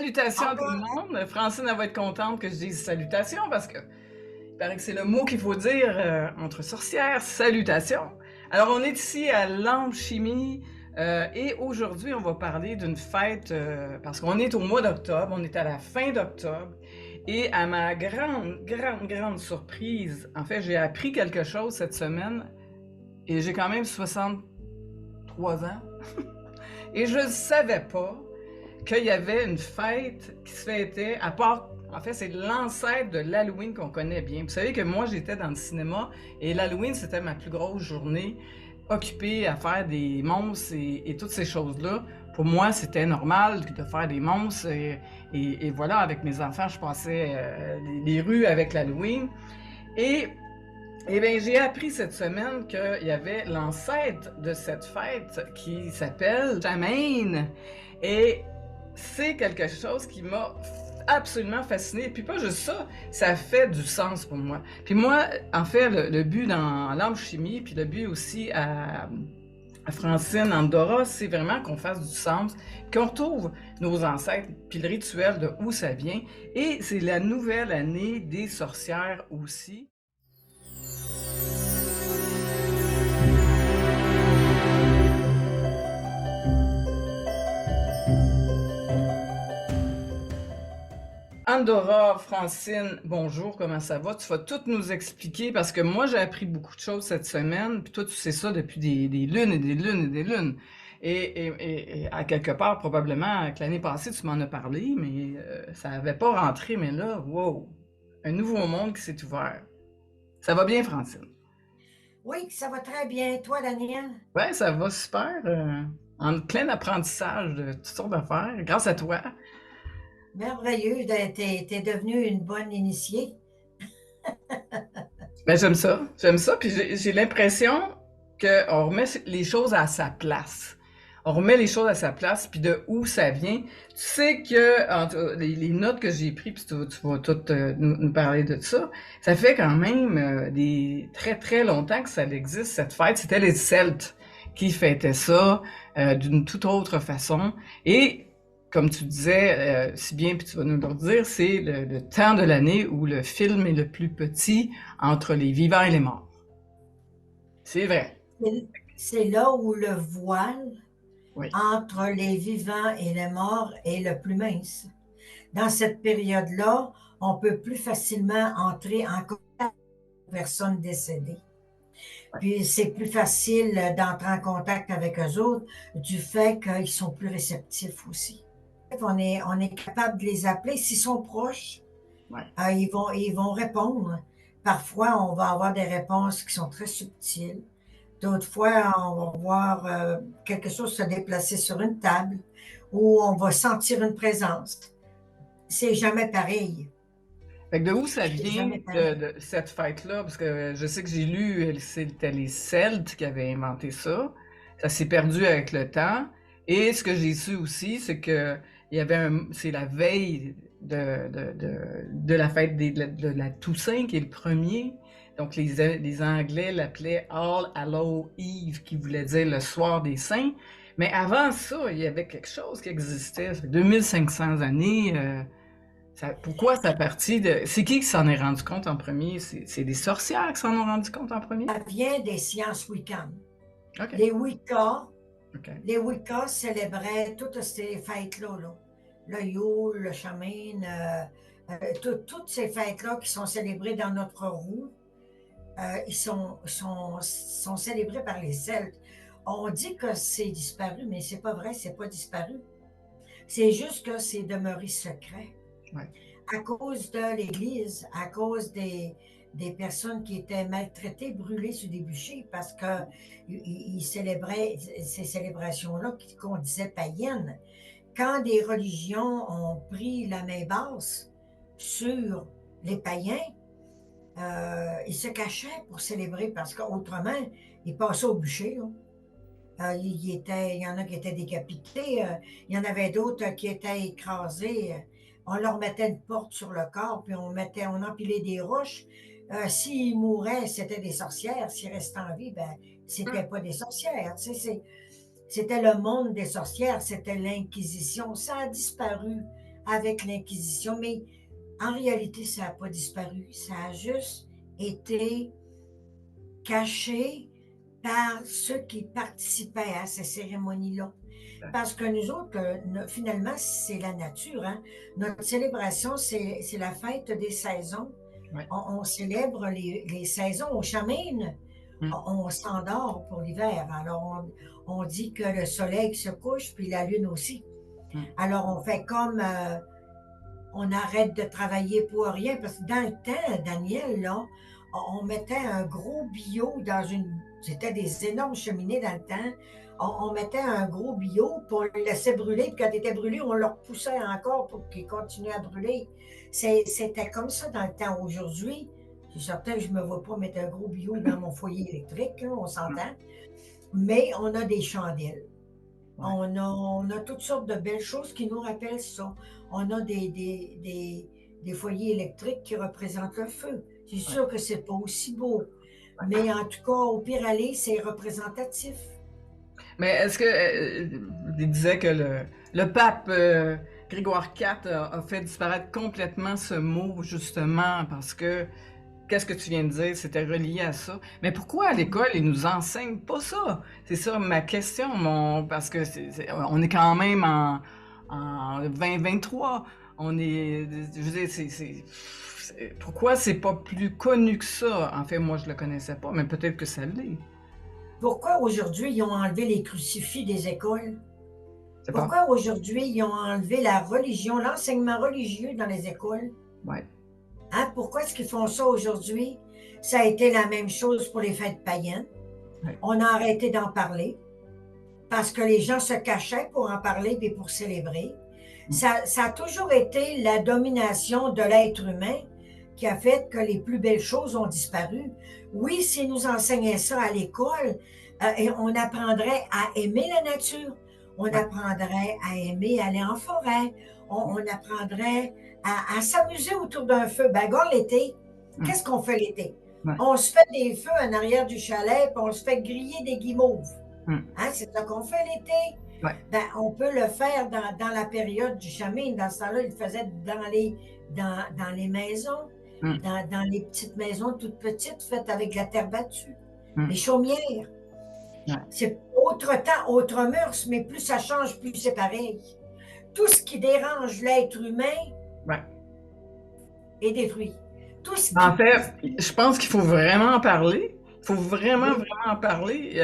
Salutations à tout le Encore, monde. Francine, elle va être contente que je dise salutations parce que il paraît que c'est le mot qu'il faut dire entre sorcières. Salutations. Alors, on est ici à Lampe-Chimie et aujourd'hui, on va parler d'une fête parce qu'on est au mois d'octobre, on est à la fin d'octobre et à ma grande surprise, en fait, j'ai appris quelque chose cette semaine et j'ai quand même 63 ans et je ne savais pas qu'il y avait une fête qui se fêtait, à part, en fait, c'est l'ancêtre de l'Halloween qu'on connaît bien. Vous savez que moi, j'étais dans le cinéma et l'Halloween, c'était ma plus grosse journée, occupée à faire des monstres et toutes ces choses-là. Pour moi, c'était normal de faire des monstres et voilà, avec mes enfants, je passais les rues avec l'Halloween. Et eh bien, j'ai appris cette semaine qu'il y avait l'ancêtre de cette fête qui s'appelle Samhain. Et c'est quelque chose qui m'a absolument fascinée. Puis pas juste ça, ça fait du sens pour moi. Puis moi, en fait, le but dans l'âme chimie, puis le but aussi à Francine, Andorra, c'est vraiment qu'on fasse du sens, qu'on retrouve nos ancêtres, puis le rituel de où ça vient. Et c'est la nouvelle année des sorcières aussi. Andorra, Francine, bonjour, comment ça va? Tu vas tout nous expliquer parce que moi, j'ai appris beaucoup de choses cette semaine, puis toi, tu sais ça depuis des lunes et des lunes et des lunes. Et à quelque part, probablement, que l'année passée, tu m'en as parlé, mais ça n'avait pas rentré, mais là, wow, un nouveau monde qui s'est ouvert. Ça va bien, Francine? oui, ça va très bien. Toi, Daniel? Ouais, ça va super. En plein apprentissage de toutes sortes d'affaires, grâce à toi. Merveilleux, t'es devenue une bonne initiée. Ben, j'aime ça, puis j'ai l'impression qu'on remet les choses à sa place. On remet les choses à sa place, puis de où ça vient. Tu sais que les notes que j'ai prises, puis tu vas toutes nous parler de ça, ça fait quand même des très très longtemps que ça existe, cette fête. C'était les Celtes qui fêtaient ça d'une toute autre façon. Et comme tu disais si bien, puis tu vas nous le redire, c'est le temps de l'année où le film est le plus petit entre les vivants et les morts. C'est vrai. C'est là où le voile Oui. entre les vivants et les morts est le plus mince. Dans cette période-là, on peut plus facilement entrer en contact avec les personnes décédées. Puis c'est plus facile d'entrer en contact avec eux autres du fait qu'ils sont plus réceptifs aussi. On est capable de les appeler s'ils sont proches. Ouais. Ils vont répondre. Parfois, on va avoir des réponses qui sont très subtiles. D'autres fois, on va voir quelque chose se déplacer sur une table ou on va sentir une présence. C'est jamais pareil. Fait que de où ça C'est vient jamais pareil. de cette fête-là? Parce que je sais que j'ai lu, c'était les Celtes qui avaient inventé ça. Ça s'est perdu avec le temps. Et ce que j'ai su aussi, c'est que il y avait c'est la veille de la fête de la Toussaint qui est le premier. Donc les Anglais l'appelaient All Hallow Eve, qui voulait dire le soir des saints. Mais avant ça, il y avait quelque chose qui existait. Ça fait 2500 années. Pourquoi ça partit de... C'est qui s'en est rendu compte en premier? C'est des sorcières qui s'en ont rendu compte en premier? Ça vient des sciences wiccanes. OK, Les Wiccas, OK. les Wiccas célébraient toutes ces fêtes-là, là. Le Yule, le Chamin, toutes ces fêtes-là qui sont célébrées dans notre roue, ils sont célébrés par les Celtes. On dit que c'est disparu, mais c'est pas vrai, c'est pas disparu. C'est juste que c'est demeuré secret Ouais. à cause de l'Église, à cause des personnes qui étaient maltraitées, brûlées sur des bûchers parce qu'ils célébraient ces célébrations-là qu'on disait païennes. Quand des religions ont pris la main basse sur les païens, ils se cachaient pour célébrer parce qu'autrement, ils passaient au bûcher. Là. Il y en a qui étaient décapités, il y en avait d'autres qui étaient écrasés. On leur mettait une porte sur le corps, puis on empilait des roches. S'ils mouraient, c'était des sorcières. S'ils restaient en vie, ben, c'était pas des sorcières. Tu sais, c'était le monde des sorcières, c'était l'Inquisition. Ça a disparu avec l'Inquisition, mais en réalité, ça n'a pas disparu. Ça a juste été caché par ceux qui participaient à ces cérémonies-là. Parce que nous autres, finalement, c'est la nature. Hein? Notre célébration, c'est la fête des saisons. Ouais. On célèbre les saisons. Au Chamine, Mm. on s'endort pour l'hiver. Alors, on dit que le soleil se couche, puis la lune aussi. Mm. Alors, on fait comme on arrête de travailler pour rien. Parce que dans le temps, Daniel, là, on mettait un gros bio dans une. C'était des énormes cheminées dans le temps. On mettait un gros bio, puis on le laissait brûler. Puis quand il était brûlé, on le repoussait encore pour qu'il continue à brûler. C'était comme ça dans le temps. Aujourd'hui, c'est certain que je ne me vois pas mettre un gros bio dans mon foyer électrique, là, on s'entend. Mais on a des chandelles. Ouais. On a toutes sortes de belles choses qui nous rappellent ça. On a des foyers électriques qui représentent le feu. C'est sûr que c'est pas aussi beau, mais en tout cas, au pire aller, c'est représentatif. Mais est-ce que il disait que le pape Grégoire IV a fait disparaître complètement ce mot justement parce que qu'est-ce que tu viens de dire, c'était relié à ça. Mais pourquoi à l'école ils nous enseignent pas ça? C'est ça ma question, parce que on est quand même en 2023. On est, je veux dire, pourquoi c'est pas plus connu que ça? En fait, moi je le connaissais pas, mais peut-être que ça l'est. Pourquoi aujourd'hui ils ont enlevé les crucifix des écoles? C'est pas. Pourquoi aujourd'hui ils ont enlevé la religion, l'enseignement religieux dans les écoles? Ouais. Hein? Pourquoi est-ce qu'ils font ça aujourd'hui? Ça a été la même chose pour les fêtes païennes. Ouais. On a arrêté d'en parler parce que les gens se cachaient pour en parler et pour célébrer. Ça a toujours été la domination de l'être humain qui a fait que les plus belles choses ont disparu. Oui, si nous enseignions ça à l'école, on apprendrait à aimer la nature, on apprendrait à aimer aller en forêt, on apprendrait à s'amuser autour d'un feu. Ben, regarde l'été, qu'est-ce qu'on fait l'été? Ouais. On se fait des feux en arrière du chalet, puis on se fait griller des guimauves. Mm. Hein, c'est ça qu'on fait l'été. Ouais. Ben, on peut le faire dans la période du Chamine. Dans ce temps-là, ils le faisaient dans les maisons, dans les petites maisons toutes petites faites avec de la terre battue, les chaumières. Ouais. C'est autre temps, autre mœurs, mais plus ça change, plus c'est pareil. Tout ce qui dérange l'être humain est détruit. Tout ce qui... En fait, je pense qu'il faut vraiment en parler. Il faut vraiment en parler,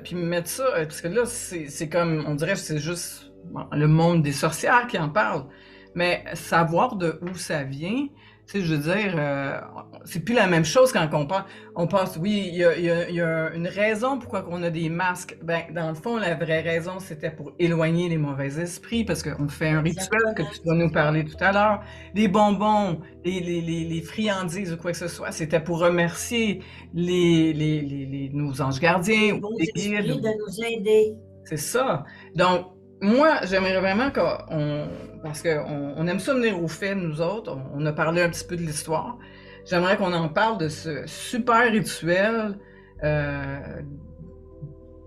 puis mettre ça, parce que là, c'est comme, on dirait que c'est juste le monde des sorcières qui en parle. Mais savoir de où ça vient, tu sais, je veux dire, c'est plus la même chose quand on pense, oui, il y a une raison pourquoi on a des masques. Ben, dans le fond, la vraie raison, c'était pour éloigner les mauvais esprits, parce qu'on fait un rituel que tu vas nous parler tout à l'heure. Les bonbons, les friandises ou quoi que ce soit, c'était pour remercier nos anges gardiens, les beaux les guides. esprits de nous aider. C'est ça. Donc, moi, j'aimerais vraiment parce qu'on aime ça venir aux faits, nous autres, on a parlé un petit peu de l'histoire, j'aimerais qu'on en parle de ce super rituel,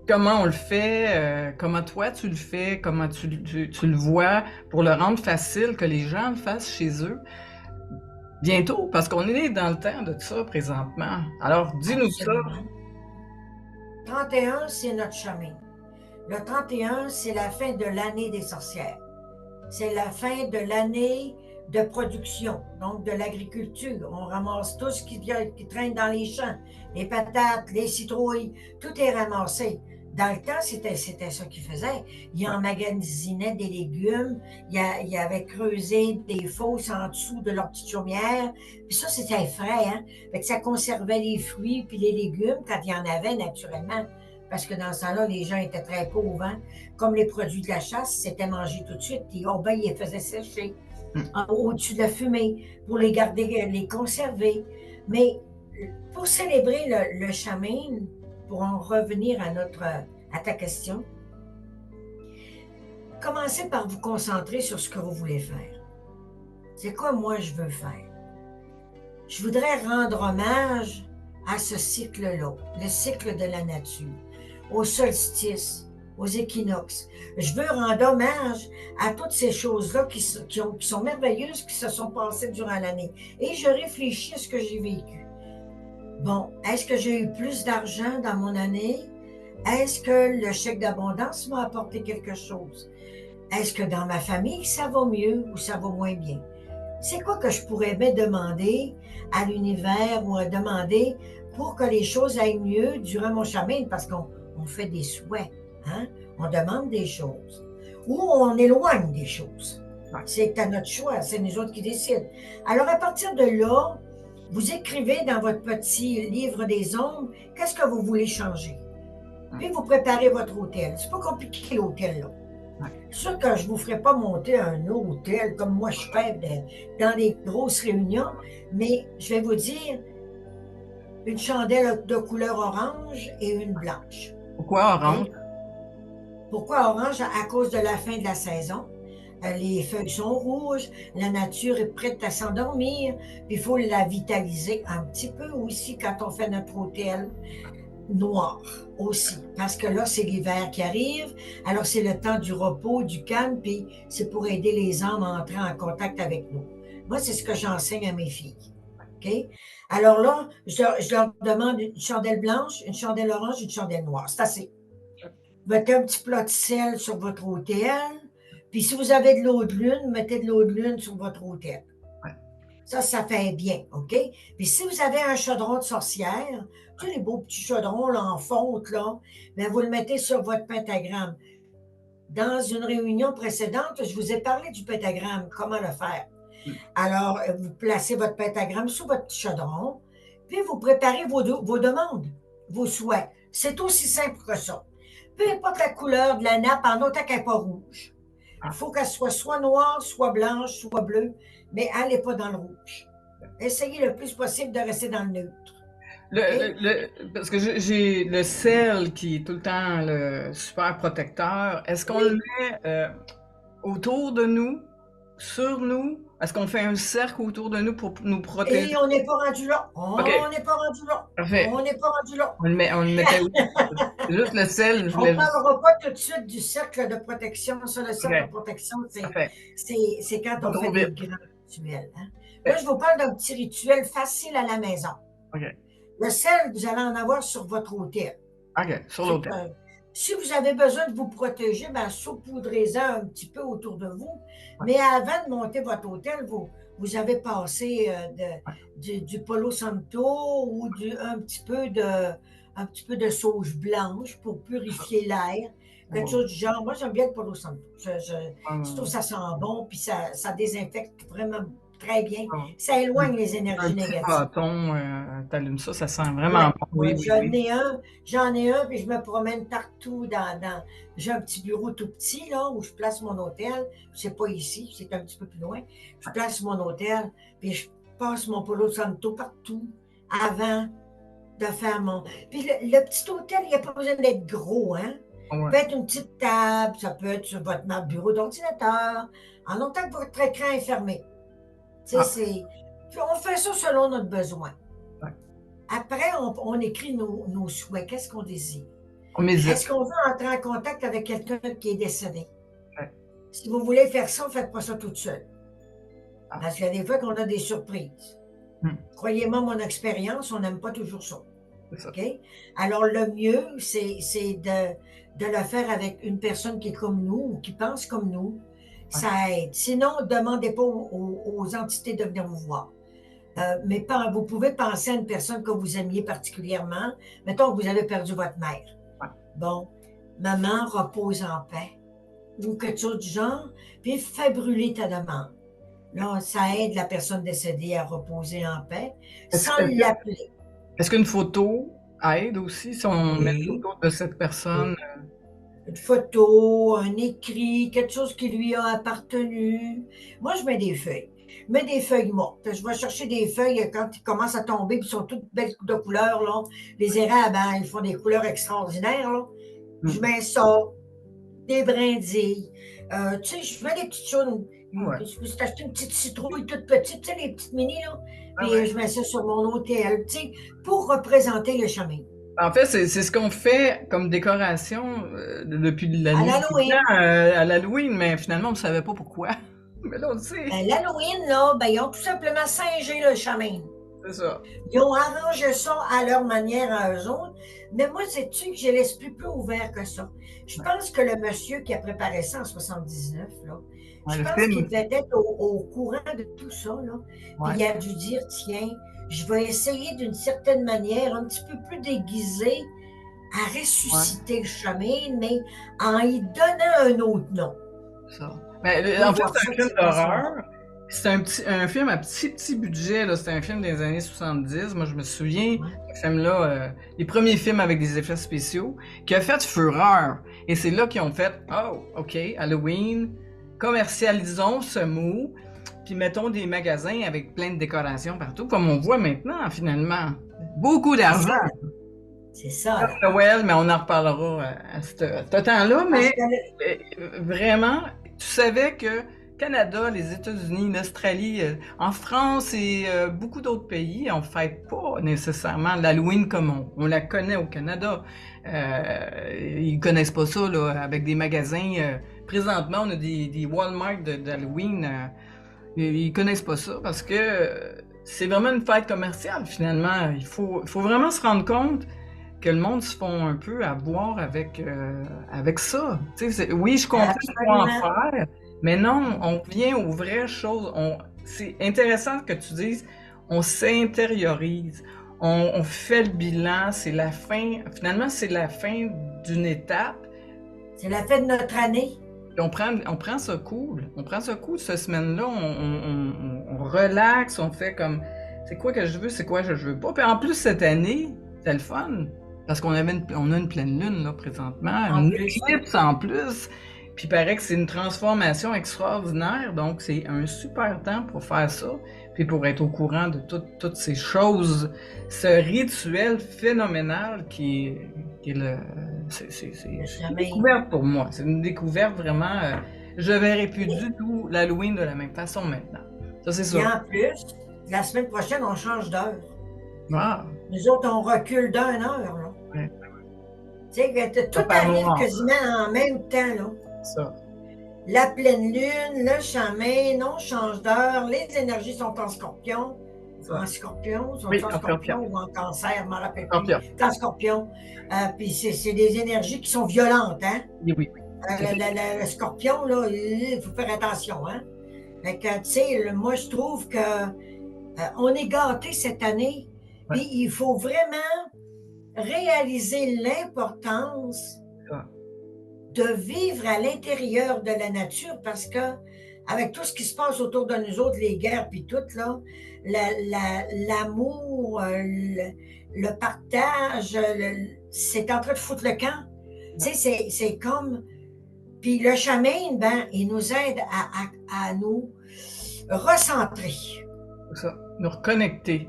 comment on le fait, comment toi tu le fais, comment tu le vois, pour le rendre facile, que les gens le fassent chez eux. Bientôt, parce qu'on est dans le temps de ça présentement. Alors, dis-nous ça. 31, c'est notre chemin. Le 31, c'est la fin de l'année des sorcières. C'est la fin de l'année de production, donc de l'agriculture. On ramasse tout ce qui traîne dans les champs, les patates, les citrouilles, tout est ramassé. Dans le temps, c'était ça qu'ils faisaient. Ils emmagasinaient des légumes, ils avaient creusé des fosses en dessous de leur petite chaumière. Puis ça, c'était frais, hein? Fait que ça conservait les fruits puis les légumes quand il y en avait naturellement. Parce que dans ce temps-là, les gens étaient très pauvres. Hein? Comme les produits de la chasse, c'était mangé tout de suite. Et ben, ils les faisaient sécher au-dessus de la fumée pour les garder, les conserver. Mais pour célébrer le Chamine, pour en revenir à ta question, commencez par vous concentrer sur ce que vous voulez faire. C'est quoi moi je veux faire? Je voudrais rendre hommage à ce cycle-là, le cycle de la nature, au solstice. aux équinoxes. Je veux rendre hommage à toutes ces choses-là qui sont merveilleuses, qui se sont passées durant l'année. Et je réfléchis à ce que j'ai vécu. Bon, est-ce que j'ai eu plus d'argent dans mon année? Est-ce que le chèque d'abondance m'a apporté quelque chose? Est-ce que dans ma famille, ça va mieux ou ça va moins bien? C'est quoi que je pourrais me demander à l'univers ou à demander pour que les choses aillent mieux durant mon chemin? Parce qu'on fait des souhaits, hein? On demande des choses. Ou on éloigne des choses. Ouais. C'est à notre choix, c'est nous autres qui décident. Alors, à partir de là, vous écrivez dans votre petit livre des ombres, qu'est-ce que vous voulez changer? Puis vous préparez votre hôtel. C'est pas compliqué l'hôtel, là. C'est sûr que je ne vous ferai pas monter un hôtel comme moi je fais dans les grosses réunions, mais je vais vous dire une chandelle de couleur orange et une blanche. Pourquoi orange? Okay? Pourquoi orange? À cause de la fin de la saison. Les feuilles sont rouges, la nature est prête à s'endormir, puis il faut la vitaliser un petit peu aussi quand on fait notre hôtel. Noir aussi, parce que là, c'est l'hiver qui arrive, alors c'est le temps du repos, du calme, puis c'est pour aider les âmes à entrer en contact avec nous. Moi, c'est ce que j'enseigne à mes filles. OK? Alors là, je leur demande une chandelle blanche, une chandelle orange, une chandelle noire. C'est assez. Mettez un petit plat de sel sur votre hôtel, puis si vous avez de l'eau de lune, mettez de l'eau de lune sur votre hôtel. Ça fait bien, OK? Puis si vous avez un chaudron de sorcière, tu sais, les beaux petits chaudrons là, en fonte, là, bien, vous le mettez sur votre pentagramme. Dans une réunion précédente, je vous ai parlé du pentagramme, comment le faire. Alors, vous placez votre pentagramme sur votre petit chaudron, puis vous préparez vos demandes, vos souhaits. C'est aussi simple que ça. Peu importe la couleur de la nappe, en autant qu'elle n'est pas rouge. Il faut qu'elle soit noire, soit blanche, soit bleue, mais allez pas dans le rouge. Essayez le plus possible de rester dans le neutre. Parce que j'ai le sel qui est tout le temps le super protecteur. Est-ce qu'on le met autour de nous, sur nous? Est-ce qu'on fait un cercle autour de nous pour nous protéger? Et on n'est pas rendu là. OK. On n'est pas rendu là. Parfait. On n'est pas rendu là. On le mettait où? Juste le sel. On ne parlera pas tout de suite du cercle de protection. Ça, le cercle de protection, c'est quand on fait des grands rituels. Hein? Là, je vous parle d'un petit rituel facile à la maison. OK. Le sel, vous allez en avoir sur votre hôtel. OK, sur l'hôtel. Si vous avez besoin de vous protéger, ben, saupoudrez-en un petit peu autour de vous. Mais avant de monter votre hôtel, vous avez passé du Palo Santo ou un petit peu de sauge blanche pour purifier l'air. Quelque chose du genre. Moi, j'aime bien le Palo Santo. Je trouve que ça sent bon, puis ça désinfecte vraiment très bien. Ça éloigne les énergies négatives. Bâton, t'allumes ça sent vraiment bon. Oui, j'en ai un, puis je me promène partout j'ai un petit bureau tout petit, là, où je place mon hôtel. C'est pas ici, c'est un petit peu plus loin. Je place mon hôtel, puis je passe mon Palo Santo partout avant de faire mon... Puis le petit hôtel, il n'y a pas besoin d'être gros, hein? Ça peut être une petite table, ça peut être sur votre bureau d'ordinateur, en longtemps que votre écran est fermé. Puis on fait ça selon notre besoin. Après, on écrit nos souhaits. Qu'est-ce qu'on désire? Est-ce qu'on veut entrer en contact avec quelqu'un qui est décédé? Si vous voulez faire ça, ne faites pas ça toute seule. Parce qu'il y a des fois qu'on a des surprises. Croyez-moi, mon expérience, on n'aime pas toujours ça. Okay? Alors, le mieux, c'est de le faire avec une personne qui est comme nous ou qui pense comme nous. Ça aide. Sinon, ne demandez pas aux entités de venir vous voir. Mais vous pouvez penser à une personne que vous aimiez particulièrement. Mettons que vous avez perdu votre mère. Bon, maman, repose en paix. Ou quelque chose du genre. Puis fais brûler ta demande. Là, ça aide la personne décédée à reposer en paix sans l'appeler. Est-ce qu'une photo aide aussi si on met une photo de cette personne? Une photo, un écrit, quelque chose qui lui a appartenu. Moi, je mets des feuilles. Je mets des feuilles mortes. Je vais chercher des feuilles quand ils commencent à tomber, puis ils sont toutes belles de couleurs. Là. Les érables, ils font des couleurs extraordinaires. Là. Je mets ça, des brindilles. Tu sais, je mets des petites choses. Je me suis acheté une petite citrouille toute petite, tu sais, les petites mini, là. Puis je mets ça sur mon hôtel, tu sais, pour représenter le chemin. En fait, c'est ce qu'on fait comme décoration depuis la À nuit des l'Halloween. temps à l'Halloween, mais finalement, on ne savait pas pourquoi. Mais là, on le sait. L'Halloween, là, ben, ils ont tout simplement singé le chemin. C'est ça. Ils ont arrangé ça à leur manière, à eux autres. Mais moi, sais-tu que j'ai l'esprit plus ouvert que ça. Je Ouais, pense que le monsieur qui a préparé ça en 79, là, ouais, je le pense qu'il film. devait être au courant de tout ça. Là. Puis Ouais, il a dû dire, tiens, je vais essayer d'une certaine manière, un petit peu plus déguisée, à ouais, ressusciter le chemin, mais en y donnant un autre nom. ça. Mais On peut en fait, voir c'est ça un de film cette façon-là. d'horreur. C'est un film à petit budget, là. C'est un film des années 70. Moi, je me souviens, Ouais. ce film-là, les premiers films avec des effets spéciaux, qui a fait fureur. Et c'est là qu'ils ont fait, oh, OK, Halloween, commercialisons ce mot, puis mettons des magasins avec plein de décorations partout, comme on voit maintenant, finalement. Beaucoup C'est d'argent. ça. C'est ça, là. Noël, mais on en reparlera à ce temps-là. Parce Mais que vraiment, tu savais que Canada, les États-Unis, l'Australie, en France et beaucoup d'autres pays, on ne fête pas nécessairement l'Halloween comme on la connaît au Canada. Ils connaissent pas ça là, avec des magasins. Présentement, on a des Walmart d'Halloween. Ils connaissent pas ça parce que c'est vraiment une fête commerciale finalement. Il faut vraiment se rendre compte que le monde se font un peu avoir avec ça. Tu sais, oui, je comprends qu'il faut en absolument. faire, mais non, on revient aux vraies choses. C'est intéressant que tu dises, on s'intériorise, on fait le bilan, c'est la fin, finalement, c'est la fin d'une étape. C'est la fête de notre année. Puis on prend ça cool. On prend ça cool cette semaine-là. On relaxe, on fait comme c'est quoi que je veux, c'est quoi que je veux pas. Puis en plus, cette année, c'est le fun. Parce on a une pleine lune là, présentement, En une plus, éclipse en plus. Puis il paraît que c'est une transformation extraordinaire. Donc c'est un super temps pour faire ça. Puis pour être au courant de toutes ces choses, ce rituel phénoménal qui est c'est le une chemin. découverte pour moi. C'est une découverte vraiment. Je verrai plus du tout l'Halloween de la même façon maintenant. Ça, c'est Et sûr. en plus, la semaine prochaine, on change d'heure. Ah, Nous autres, on recule d'une heure. Là. ouais. Tu sais, que Ça tout part arrive noir, quasiment en même temps. Là. ça. La pleine lune, le chemin, on change d'heure, les énergies sont en scorpion. En Ça. scorpion, sont Oui, en en scorpion Scorpion. ou en cancer, je ne me rappelle plus. Scorpion. C'est en scorpion. Puis c'est des énergies qui sont violentes. Hein? Oui, oui, oui. Le scorpion, là, il faut faire attention. Hein? Fait que, tu sais, moi, je trouve que on est gâtés cette année. Ouais, Puis il faut vraiment réaliser l'importance ça. de vivre à l'intérieur de la nature parce que avec tout ce qui se passe autour de nous autres, les guerres puis tout, là, l'amour, le partage, c'est en train de foutre le camp. Tu sais, c'est comme. Puis le chemin, ben, il nous aide à nous recentrer. C'est ça. Nous reconnecter.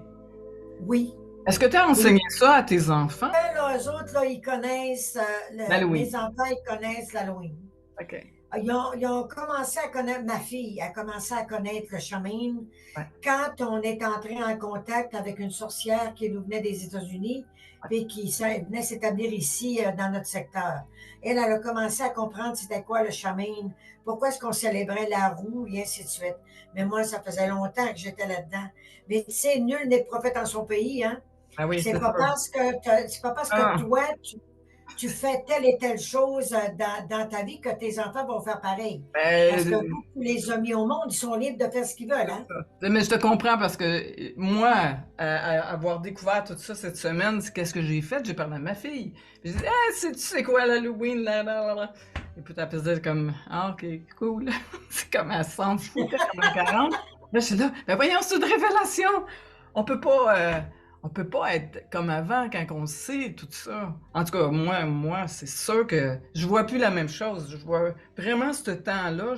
Oui. Est-ce que tu as Et enseigné ça à tes enfants? là, eux autres, là, ils connaissent, L'Halloween. mes enfants, ils connaissent l'Halloween. OK. Ils ont commencé à connaître, ma fille a commencé à connaître le chaman Ouais, quand on est entré en contact avec une sorcière qui nous venait des États-Unis ouais. et qui venait s'établir ici dans notre secteur. Elle a commencé à comprendre c'était quoi le chaman, pourquoi est-ce qu'on célébrait la roue et ainsi de suite. Mais moi, ça faisait longtemps que j'étais là-dedans. Mais tu sais, nul n'est prophète en son pays, hein? Ah oui, C'est c'est pas sûr. parce que c'est pas parce que Ah, toi, tu fais telle et telle chose dans ta vie que tes enfants vont faire pareil. Parce que ben, vous, tu les as mis au monde, ils sont libres de faire ce qu'ils veulent. Hein? mais je te comprends parce que moi, avoir découvert tout ça cette semaine, qu'est-ce que j'ai fait? J'ai parlé à ma fille. J'ai dit, ah, tu sais quoi l'Halloween? Là, là, là, là. Et puis elle faisait comme, ah, ok, cool. C'est comme elle s'en foutait comme un 40. Là, je suis là, ben voyons, c'est une révélation. On peut pas, euh, on peut pas être comme avant quand on sait tout ça. En tout cas, moi, c'est sûr que je vois plus la même chose. Je vois vraiment ce temps-là.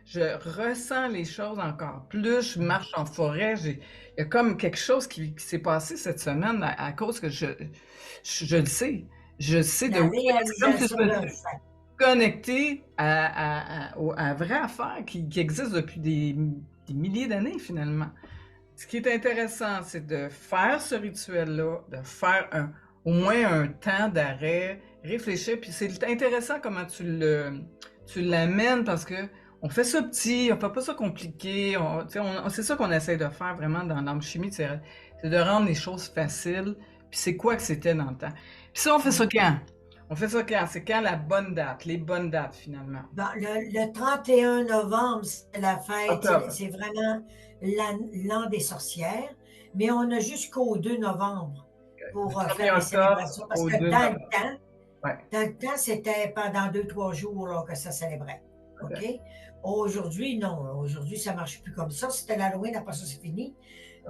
Je ressens les choses encore plus. Je marche en forêt. Il y a comme quelque chose qui s'est passé cette semaine à cause que je le sais. Je sais de La où. C'est comme si je réalisation me d'un suis fait. connecté à vraie affaire qui existe depuis des milliers d'années finalement. Ce qui est intéressant, c'est de faire ce rituel-là, de faire au moins un temps d'arrêt, réfléchir. Puis c'est intéressant comment tu l'amènes parce que on fait ça petit, on fait pas ça compliqué. C'est ça qu'on essaie de faire vraiment dans l'âme chimie, c'est de rendre les choses faciles. Puis c'est quoi que c'était dans le temps. Puis ça, on fait ça quand? On fait ça quand? C'est quand la bonne date, les bonnes dates finalement. Bon, le 31 novembre, c'est la fête, Octobre. c'est vraiment l'an des sorcières, mais on a jusqu'au 2 novembre Du pour faire 1er les octobre célébrations, parce au que 2 novembre. Ouais, dans le temps, c'était pendant 2, 3 jours là, que ça célébrait. OK? ok. Aujourd'hui, non. Aujourd'hui, ça ne marche plus comme ça. C'était l'Halloween, après ça, c'est fini.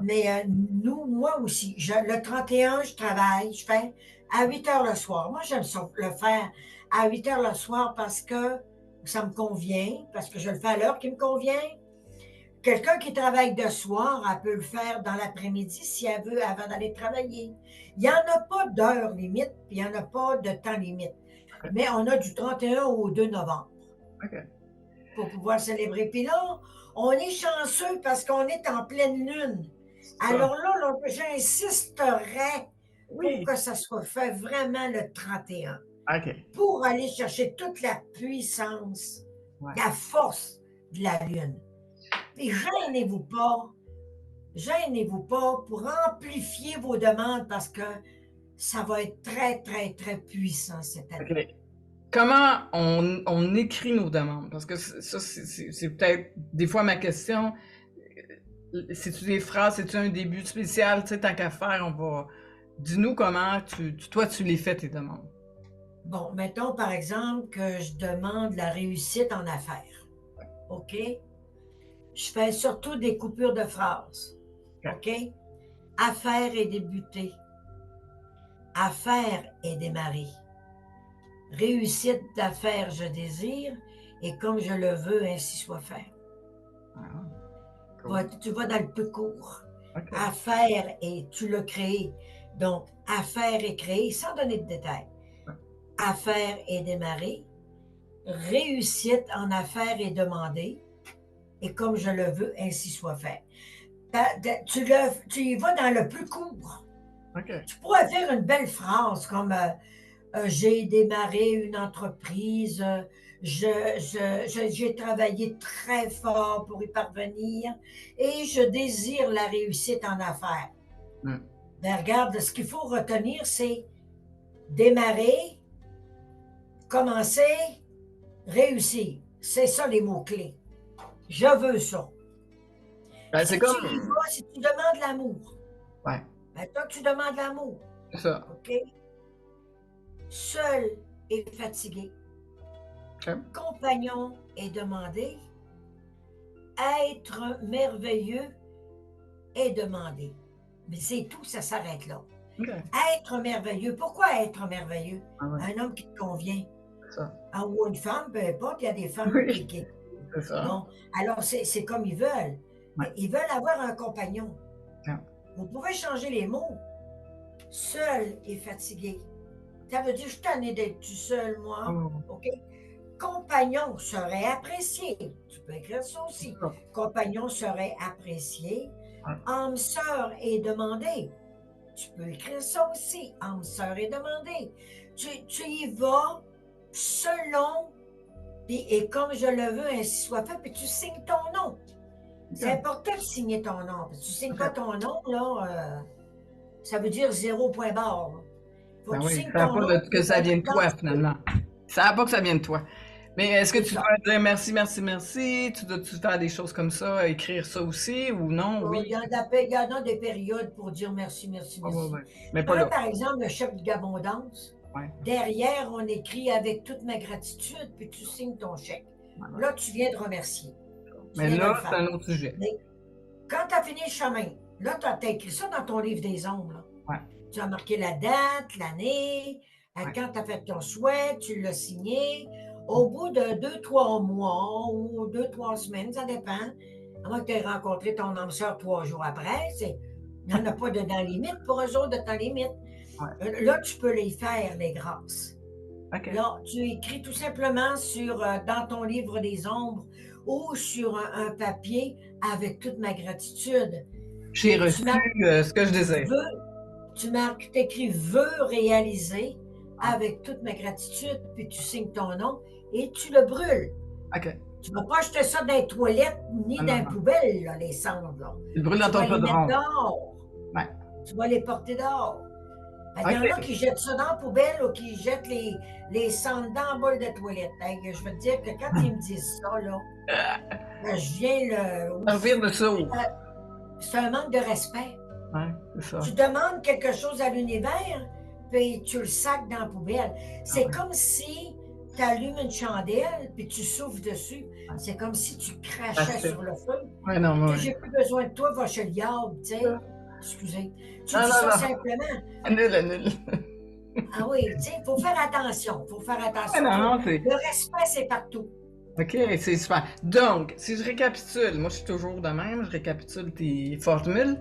Mais nous, moi aussi, le 31, je travaille, je fais à 8 heures le soir. Moi, j'aime ça, le faire à 8 heures le soir parce que ça me convient, parce que je le fais à l'heure qui me convient. Quelqu'un qui travaille de soir, elle peut le faire dans l'après-midi si elle veut avant d'aller travailler. Il n'y en a pas d'heure limite, puis il n'y en a pas de temps limite. Ok, Mais on a du 31 au 2 novembre ok. pour pouvoir célébrer. Puis là, on est chanceux parce qu'on est en pleine lune. Ça. Alors là, j'insisterais pour Oui. que ça soit fait vraiment le 31, Ok. pour aller chercher toute la puissance, Ouais. la force de la lune. Puis gênez-vous pas pour amplifier vos demandes parce que ça va être très, très, très puissant cette Ok. année. Comment on écrit nos demandes? Parce que ça, c'est peut-être des fois ma question. C'est-tu des phrases, c'est-tu un début spécial? Tu sais, tant qu'à faire, on va. Dis-nous comment toi, tu les fais, tes demandes. Bon, mettons par exemple que je demande la réussite en affaires. OK? Je fais surtout des coupures de phrases. Ok. OK? Affaire et débuter. Affaire et démarrer. Réussite d'affaires, je désire, et comme je le veux, ainsi soit fait. Ah, cool. Tu vas dans le plus court. Ok. Affaire et tu l'as créé. Donc, affaire et créé, sans donner de détails. Ouais. Affaire et démarrer. Réussite en affaires et demander. Et comme je le veux, ainsi soit fait. Tu y vas dans le plus court. Ok. Tu pourrais faire une belle phrase comme j'ai démarré une entreprise, j'ai travaillé très fort pour y parvenir et je désire la réussite en affaires. Hmm. Ben, regarde, ce qu'il faut retenir, c'est démarrer, commencer, réussir. C'est ça les mots-clés. Je veux ça. Ben, c'est Si tu y comme. vas, si tu demandes l'amour, Ouais, ben toi, tu demandes l'amour. c'est ça. OK? Seul et fatigué. Ok. Compagnon est demandé. Être merveilleux est demandé. Mais c'est tout, ça s'arrête là. Ok. Être merveilleux. Pourquoi être merveilleux? Ah ouais, Un homme qui te convient. c'est ça. Ah, ou une femme, peu importe, il y a des femmes Oui, qui. c'est ça. Bon, alors c'est comme ils veulent. Ouais. Ils veulent avoir un compagnon. Tiens. Vous pouvez changer les mots. Seul et fatigué. Ça veut dire, je suis tanné d'être tout seul, moi. Oh, OK? Compagnon serait apprécié. Tu peux écrire ça c'est aussi. ça. Compagnon serait apprécié. Ouais. Âme sœur est demandé. Tu peux écrire ça aussi. Âme sœur est demandé. Tu y vas selon, et comme je le veux, ainsi soit fait, puis tu signes ton nom. C'est Ok. important de signer ton nom. Parce que tu ne signes pas Ok. ton nom, là, ça veut dire 0 point barre. Il faut Ben que tu oui, signes ça n'a ton pas nom, que puis ça vienne de toi, dans. finalement. Ça n'a pas que ça vienne de toi. Mais est-ce que C'est tu ça. dois dire merci, merci, merci? Tu dois-tu faire des choses comme ça, écrire ça aussi, ou non? Bon, Oui. il y en a des périodes pour dire merci, merci, Ouais, ouais, merci. ouais. Mais Je pas prends là. par exemple le chèque d'abondance. Ouais. Derrière, on écrit avec toute ma gratitude, puis tu signes ton chèque. Ouais, ouais. Là, tu viens de remercier. Tu Mais viens de le là, c'est faire. un autre sujet. Mais quand tu as fini le chemin, là, tu as écrit ça dans ton livre des ombres. Là. Ouais. Tu as marqué la date, l'année, Ouais. quand tu as fait ton souhait, tu l'as signé. Au bout de 2, 3 mois ou 2, 3 semaines, ça dépend. À moins que tu aies rencontré ton âme sœur 3 jours après, il n'y en a pas de temps limite pour eux autres de temps limite. Ouais. Là, tu peux les faire, les grâces. OK. Là, tu écris tout simplement dans ton livre des ombres ou sur un papier avec toute ma gratitude. J'ai Puis reçu tu marques ce que je je désire. veux, tu marques, tu écris veux réaliser avec toute ma gratitude, puis tu signes ton nom et tu le brûles. OK. Tu ne vas pas jeter ça dans les toilettes ni Ah dans non, les non. poubelles, là, les cendres. Là. Tu le brûles dans Tu ton vas les mettre chaudron. dehors. Ouais. Tu vas les porter dehors. Il y en a OK. qui jettent ça dans la poubelle ou qui jettent les cendres dans le bol de toilette. Hey, je veux te dire que quand ils me disent ça, là, je viens le. Ça revient de ça. C'est un manque de respect. Ouais, c'est ça. Tu demandes quelque chose à l'univers, puis tu le sacs dans la poubelle. C'est Ouais. comme si tu allumes une chandelle, puis tu souffles dessus. Ouais. C'est comme si tu crachais Parfait. sur le feu. Ouais, non, moi. J'ai plus besoin de toi, va chez le diable, tu sais. Excusez. Tu Non, dis non, ça non. simplement. Annule. Ah oui, tu sais, il faut faire attention. Il faut faire Ouais, attention. non, c'est. Le respect, c'est partout. OK, c'est super. Donc, si je récapitule, moi je suis toujours de même, je récapitule tes formules.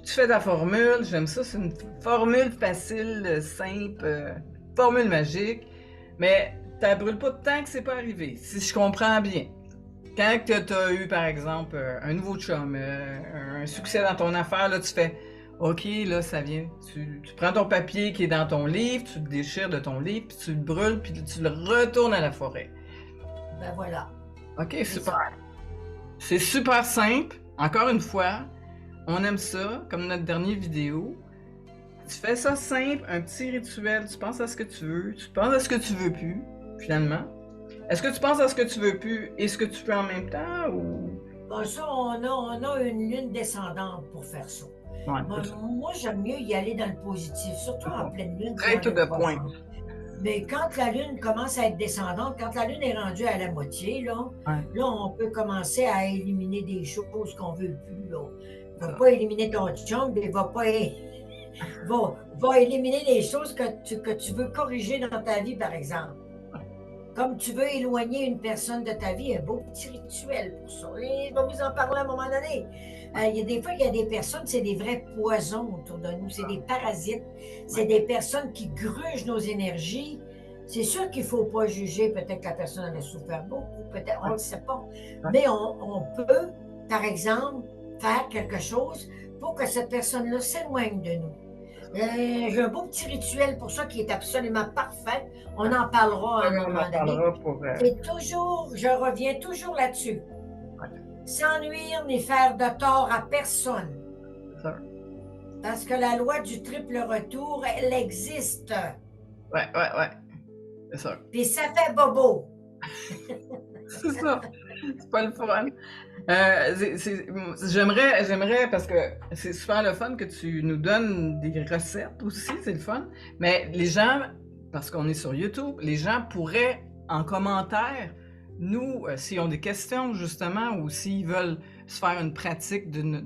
Tu fais ta formule, j'aime ça, c'est une formule facile, simple, formule magique, mais tu la brûles pas tant que c'est pas arrivé, si je comprends bien. Quand tu as eu, par exemple, un nouveau chum, un succès dans ton affaire, là, tu fais OK, là, ça vient. Tu prends ton papier qui est dans ton livre, tu le déchires de ton livre, puis tu le brûles, puis tu le retournes à la forêt. Ben voilà. OK, C'est super. ça. C'est super simple. Encore une fois, on aime ça, comme notre dernière vidéo. Tu fais ça simple, un petit rituel, tu penses à ce que tu veux, tu penses à ce que tu veux plus, finalement. Est-ce que tu penses à ce que tu veux plus et ce que tu veux en même temps ou... Bon, ça, on a une lune descendante pour faire ça. Ouais, Moi, j'aime mieux y aller dans le positif, surtout en pleine lune. très tout de point. Mais quand la lune commence à être descendante, quand la lune est rendue à la moitié, là, Ouais. là on peut commencer à éliminer des choses qu'on veut plus. Là. Va Ça. pas éliminer ton chum, mais va éliminer les choses que tu veux corriger dans ta vie, par exemple. Comme tu veux éloigner une personne de ta vie, un beau petit rituel pour ça. Et je vais vous en parler à un moment donné. Il y a des fois, il y a des personnes, c'est des vrais poisons autour de nous, c'est des parasites, c'est des personnes qui grugent nos énergies. C'est sûr qu'il ne faut pas juger, peut-être que la personne elle a souffert beaucoup, peut-être, on ne le sait pas. Mais on peut, par exemple, faire quelque chose pour que cette personne-là s'éloigne de nous. J'ai un beau petit rituel pour ça qui est absolument parfait. On en parlera à un On moment en donné. parlera pour... Et toujours, je reviens toujours là-dessus. Sans nuire ni faire de tort à personne. Ça. Parce que la loi du triple retour, elle existe. Ouais. C'est ça. Puis ça fait bobo. C'est ça. C'est pas le fun. J'aimerais, parce que c'est super le fun que tu nous donnes des recettes aussi, c'est le fun. Mais les gens, parce qu'on est sur YouTube, les gens pourraient, en commentaire, nous, s'ils ont des questions justement, ou s'ils veulent se faire une pratique d'une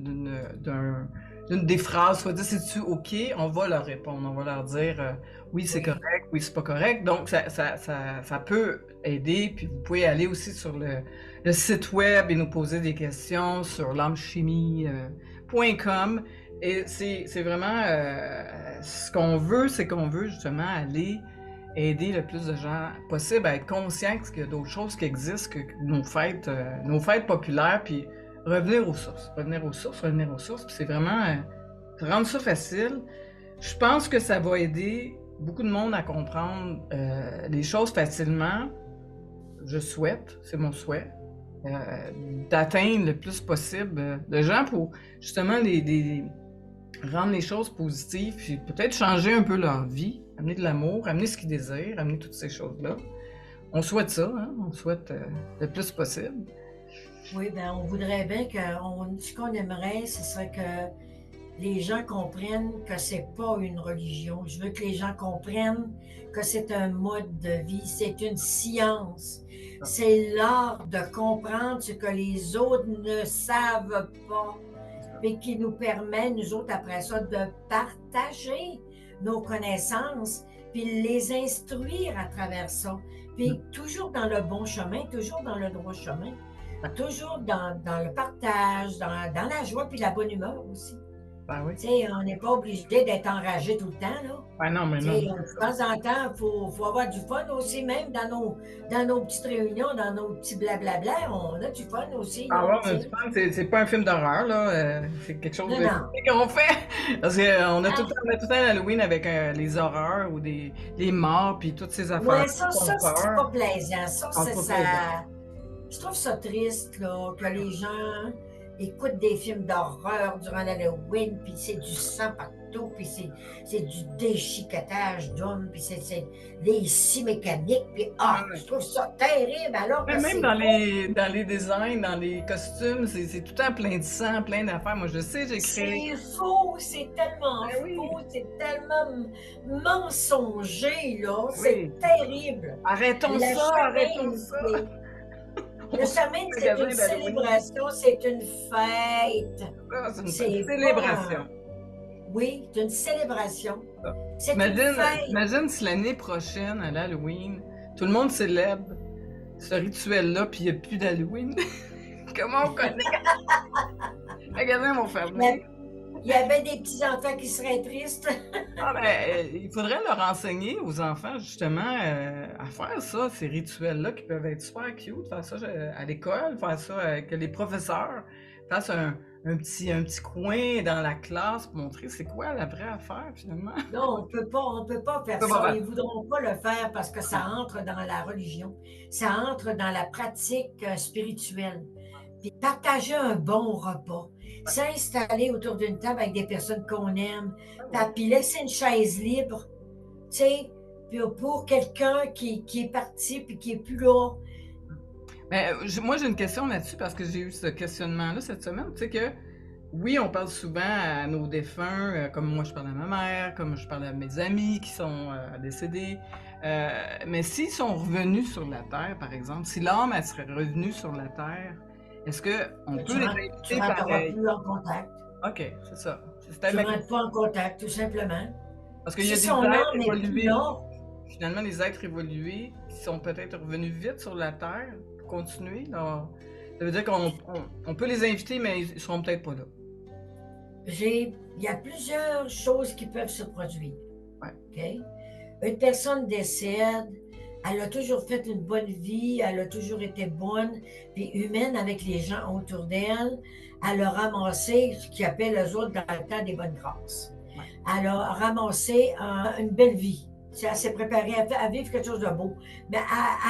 des phrases, soit dire c'est-tu OK, on va leur répondre, on va leur dire oui, c'est correct, oui, c'est pas correct. Donc, ça peut aider. Puis vous pouvez aller aussi sur le site web et nous poser des questions sur l'âmechimie.com. Et c'est vraiment ce qu'on veut, c'est qu'on veut justement aller aider le plus de gens possible à être conscients qu'il y a d'autres choses qui existent que nos fêtes populaires, puis revenir aux sources. Puis c'est vraiment rendre ça facile. Je pense que ça va aider beaucoup de monde à comprendre les choses facilement. Je souhaite, c'est mon souhait, d'atteindre le plus possible de gens pour justement rendre les choses positives, puis peut-être changer un peu leur vie, amener de l'amour, amener ce qu'ils désirent, amener toutes ces choses-là. On souhaite ça, hein? On souhaite le plus possible. Oui, bien, on voudrait bien ce qu'on aimerait, ce serait que les gens comprennent que c'est pas une religion. Je veux que les gens comprennent que c'est un mode de vie, c'est une science. C'est l'art de comprendre ce que les autres ne savent pas, mais qui nous permet, nous autres, après ça, de partager nos connaissances, puis les instruire à travers ça. Puis toujours dans le bon chemin, toujours dans le droit chemin, toujours dans le partage, dans la joie, puis la bonne humeur aussi. Ben oui. Tu sais, on n'est pas obligé d'être enragé tout le temps, là. Ben non, mais Tu non, sais, c'est de ça. temps en temps, faut avoir du fun aussi, même dans nos petites réunions, dans nos petits blablabla, on a du fun aussi, Ah là, ouais, tu on a du sais. fun. C'est pas un film d'horreur, là. C'est quelque chose Non, de non. qu'on fait. Parce qu'on a tout le temps, Ah, on a tout le temps l'Halloween avec les horreurs ou les morts, puis toutes ces affaires ouais, qui font c'est peur. pas plaisant. Ça, Ah, c'est c'est pas plaisant. ça. Je trouve ça triste, là, que les gens écoutent des films d'horreur durant l'Halloween, puis c'est du sang partout, puis c'est du déchiquetage d'hommes, puis c'est des scies mécaniques, puis je trouve ça terrible, alors Mais que même c'est beau. dans les designs, dans les costumes, c'est tout le temps plein de sang, plein d'affaires. Moi, je sais, j'ai créé. C'est faux, c'est tellement Ben oui, faux, c'est tellement mensonger, là, c'est oui. terrible. Arrêtons La ça, arrêtons Charmaine, ça. le On se Charmaine, au c'est magasin une d'Halloween. célébration, c'est une fête. C'est une C'est pas célébration. Oui, c'est une célébration. Ça. C'est une fête. Imagine si l'année prochaine, à l'Halloween, tout le monde célèbre ce rituel-là, puis il n'y a plus d'Halloween. Comment on connaît? Les magasins vont fermer. Mais il y avait des petits-enfants qui seraient tristes. Ah ben, il faudrait leur enseigner aux enfants, justement, à faire ça, ces rituels-là qui peuvent être super cute, faire ça à l'école, faire ça que les professeurs fassent un petit coin dans la classe pour montrer c'est quoi la vraie affaire, finalement. Non, on peut pas faire Ça va ça. bien. Ils voudront pas le faire parce que ça entre dans la religion. Ça entre dans la pratique spirituelle. Puis partager un bon repas, s'installer autour d'une table avec des personnes qu'on aime, puis laisser une chaise libre, tu sais, puis pour quelqu'un qui est parti puis qui est plus là. Mais moi, j'ai une question là-dessus parce que j'ai eu ce questionnement-là cette semaine. Tu sais que, oui, on parle souvent à nos défunts, comme moi, je parle à ma mère, comme je parle à mes amis qui sont décédés. Mais s'ils sont revenus sur la Terre, par exemple, si l'âme, elle serait revenue sur la Terre, est-ce qu'on peut les Tu inviter rentreras pareil? plus en contact. OK, c'est ça. C'était Tu ma rentres question. pas en contact, tout simplement. Parce qu'il y Si a des son êtres âme n'est plus évolués, là, finalement, les êtres évolués qui sont peut-être revenus vite sur la Terre pour continuer. Là. Ça veut dire qu'on peut les inviter, mais ils seront peut-être pas là. il y a plusieurs choses qui peuvent se produire. Ouais. OK? Une personne décède, elle a toujours fait une bonne vie, elle a toujours été bonne, puis humaine avec les gens autour d'elle. Elle a ramassé ce qu'ils appellent eux autres dans le temps des bonnes grâces. Ouais. Elle a ramassé une belle vie. Elle s'est préparée à vivre quelque chose de beau. Mais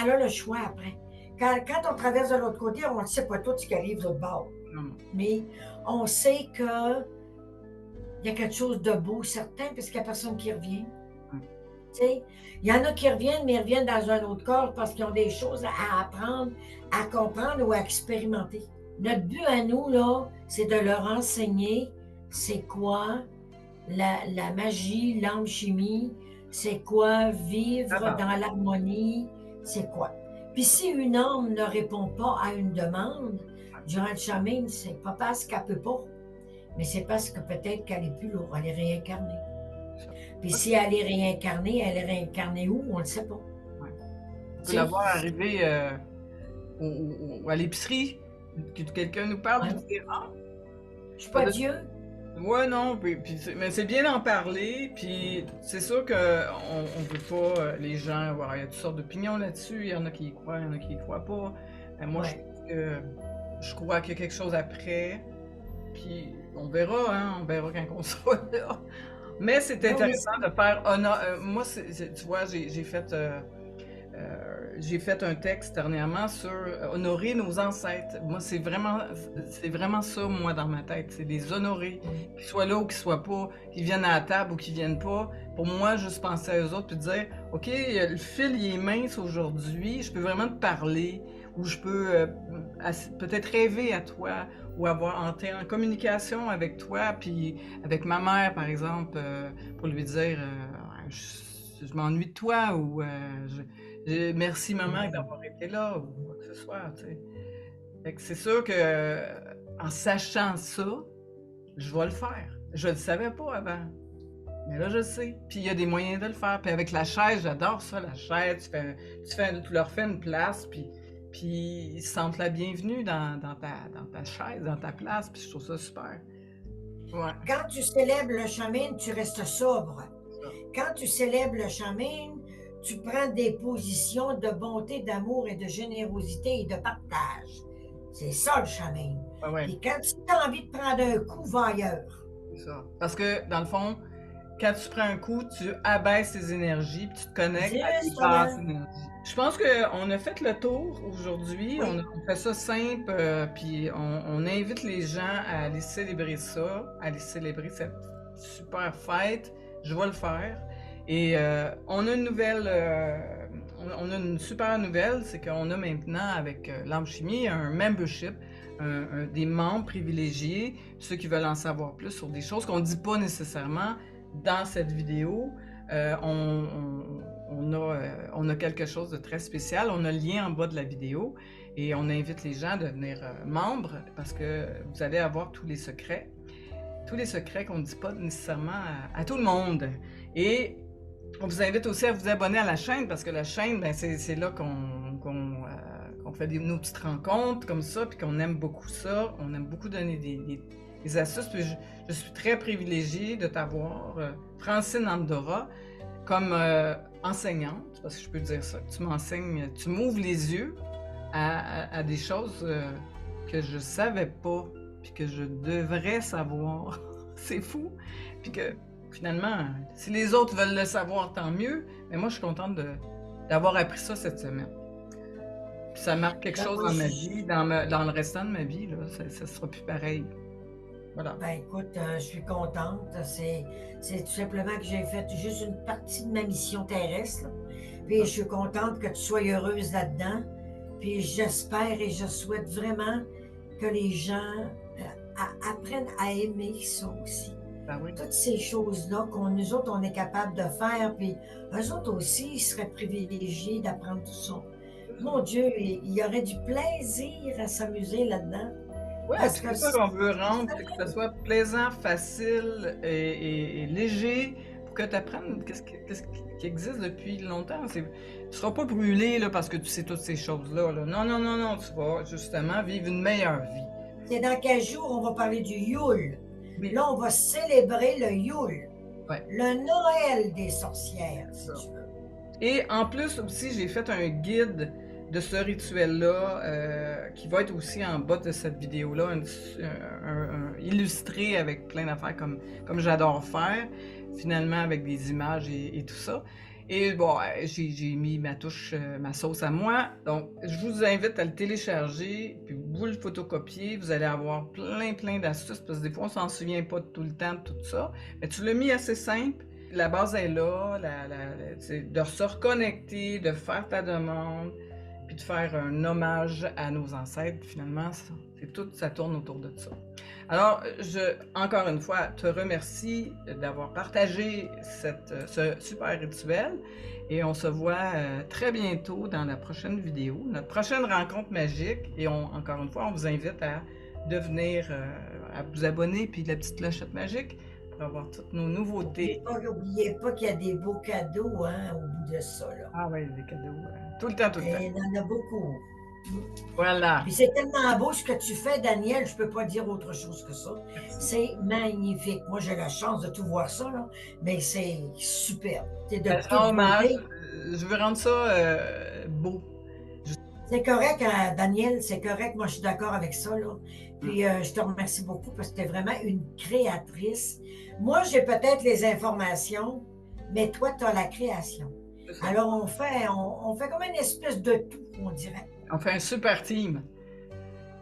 elle a le choix après. Quand on traverse de l'autre côté, on ne sait pas tout ce qui arrive de l'autre bord. Non. Mais on sait qu'il y a quelque chose de beau, certain, parce qu'il n'y a personne qui revient. Il y en a qui reviennent, mais ils reviennent dans un autre corps parce qu'ils ont des choses à apprendre, à comprendre ou à expérimenter. Notre but à nous, là, c'est de leur enseigner c'est quoi la magie, l'alchimie, c'est quoi vivre dans l'harmonie, c'est quoi. Puis si une âme ne répond pas à une demande, durant le chemin, c'est pas parce qu'elle peut pas, mais c'est parce que peut-être qu'elle est plus lourde, elle est réincarnée. Puis si elle est réincarnée où? On ne le sait pas. Ouais. On peut la voir arriver à l'épicerie, que quelqu'un nous parle, puis dire « Ah! » Je suis pas Dieu. Ouais, non, mais c'est bien d'en parler, puis c'est sûr qu'on ne veut pas les gens avoir, il y a toutes sortes d'opinions là-dessus, il y en a qui y croient, il y en a qui y croient pas. Mais moi, je crois qu'il y a quelque chose après, puis on verra, hein, on verra quand on sera là. Mais c'est intéressant de faire honneur. Moi, tu vois, j'ai fait un texte dernièrement sur honorer nos ancêtres. Moi, c'est vraiment ça, moi, dans ma tête. C'est les honorer, qu'ils soient là ou qu'ils soient pas, qu'ils viennent à la table ou qu'ils viennent pas. Pour moi, juste penser à eux autres puis dire, OK, le fil, il est mince aujourd'hui, je peux vraiment te parler, ou je peux peut-être rêver à toi, ou entrer en communication avec toi, puis avec ma mère, par exemple, pour lui dire, je m'ennuie de toi, ou merci maman d'avoir été là, ou quoi que ce soit, tu sais. Fait que c'est sûr que en sachant ça, je vais le faire. Je le savais pas avant. Mais là, je sais. Puis il y a des moyens de le faire. Puis avec la chaise, j'adore ça, la chaise. Tu leur fais une place, puis ils se sentent la bienvenue dans ta chaise, dans ta place. Puis je trouve ça super. Ouais, Quand tu célèbres le chaman, tu restes sobre. c'est ça. Quand tu célèbres le chaman, tu prends des positions de bonté, d'amour et de générosité et de partage. C'est ça le chaman. Ouais, ouais, Puis quand tu as envie de prendre un coup, va ailleurs. c'est ça. Parce que, dans le fond, quand tu prends un coup, tu abaisses tes énergies, puis tu te connectes à tes basses Justement. énergies. Je pense qu'on a fait le tour aujourd'hui. Oui. On fait ça simple, puis on invite les gens à aller célébrer ça, à aller célébrer cette super fête. Je vais le faire. Et on a une nouvelle, on a une super nouvelle, c'est qu'on a maintenant avec Lampe Chimie un membership, des membres privilégiés, ceux qui veulent en savoir plus sur des choses qu'on ne dit pas nécessairement dans cette vidéo. On a quelque chose de très spécial. On a le lien en bas de la vidéo et on invite les gens à devenir membres parce que vous allez avoir tous les secrets qu'on ne dit pas nécessairement à tout le monde. Et on vous invite aussi à vous abonner à la chaîne parce que la chaîne, ben, c'est là qu'on fait nos petites rencontres comme ça, puis qu'on aime beaucoup ça. On aime beaucoup donner des astuces. Puis je suis très privilégiée de t'avoir, Francine Andorra, comme enseignante, parce que je peux dire ça. Tu m'enseignes, tu m'ouvres les yeux à des choses que je savais pas, puis que je devrais savoir. C'est fou. Puis que finalement, si les autres veulent le savoir, tant mieux. Mais moi, je suis contente d'avoir appris ça cette semaine. Puis ça marque quelque Ben, chose moi, dans ma vie, dans le restant de ma vie, là. Ça sera plus pareil. Voilà. ben écoute, je suis contente. C'est tout simplement que j'ai fait juste une partie de ma mission terrestre, là. Puis je suis contente que tu sois heureuse là-dedans. Puis j'espère et je souhaite vraiment que les gens apprennent à aimer ça aussi. Ben oui. Toutes ces choses-là nous autres, on est capable de faire, puis eux autres aussi, ils seraient privilégiés d'apprendre tout ça. Mon Dieu, il y aurait du plaisir à s'amuser là-dedans. Ouais, Parce puis que c'est ça qu'on veut rendre, c'est que ça soit plaisant, facile et léger pour que tu apprennes qu'est-ce qui existe depuis longtemps. Tu ne seras pas brûlé là, parce que tu sais toutes ces choses-là. Là. Non, non, non, non, tu vas justement vivre une meilleure vie. c'est dans 15 jours, on va parler du Yule. Oui. Là, on va célébrer le Yule, Ouais. le Noël des sorcières, si Ça. tu veux. Et en plus aussi, j'ai fait un guide de ce rituel-là qui va être aussi en bas de cette vidéo-là, illustré avec plein d'affaires comme j'adore faire, finalement avec des images et tout ça. Et bon, j'ai mis ma touche, ma sauce à moi. Donc, je vous invite à le télécharger, puis vous le photocopier. Vous allez avoir plein d'astuces, parce que des fois, on s'en souvient pas tout le temps de tout ça. Mais tu l'as mis assez simple. La base est là, de se reconnecter, de faire ta demande, puis de faire un hommage à nos ancêtres. Finalement, ça tourne autour de ça. Alors, encore une fois, te remercie d'avoir partagé ce super rituel et on se voit très bientôt dans la prochaine vidéo, notre prochaine rencontre magique. Et encore une fois, on vous invite à devenir, à vous abonner, puis la petite clochette magique pour avoir toutes nos nouveautés. N'oubliez pas qu'il y a des beaux cadeaux hein, au bout de ça. Là. Ah oui, des cadeaux. Tout le temps, tout le temps. Et il y en a beaucoup. Voilà. Puis c'est tellement beau ce que tu fais, Daniel, je peux pas dire autre chose que ça. C'est magnifique. Moi, j'ai la chance de tout voir ça, là, mais c'est superbe. C'est de toute Hommage. beauté. Je veux rendre ça beau. C'est correct, hein, Daniel, c'est correct. Moi, je suis d'accord avec ça. Là. Puis je te remercie beaucoup parce que tu es vraiment une créatrice. Moi, j'ai peut-être les informations, mais toi, tu as la création. Alors, on fait comme une espèce de tout, on dirait. On fait un super team.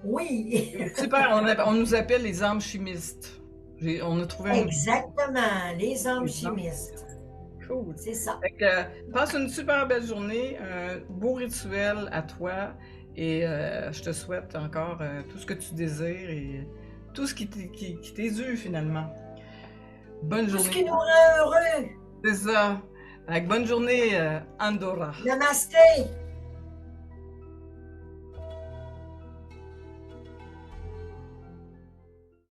Oui. Super, on nous appelle les âmes chimistes. On a trouvé un... Exactement, les âmes chimistes. Cool. C'est ça. Fait que, passe une super belle journée, un beau rituel à toi et je te souhaite encore tout ce que tu désires et tout ce qui t'est dû finalement. Bonne journée. Tout ce qui nous rend heureux. C'est ça. Avec bonne journée, Andorra. Namasté.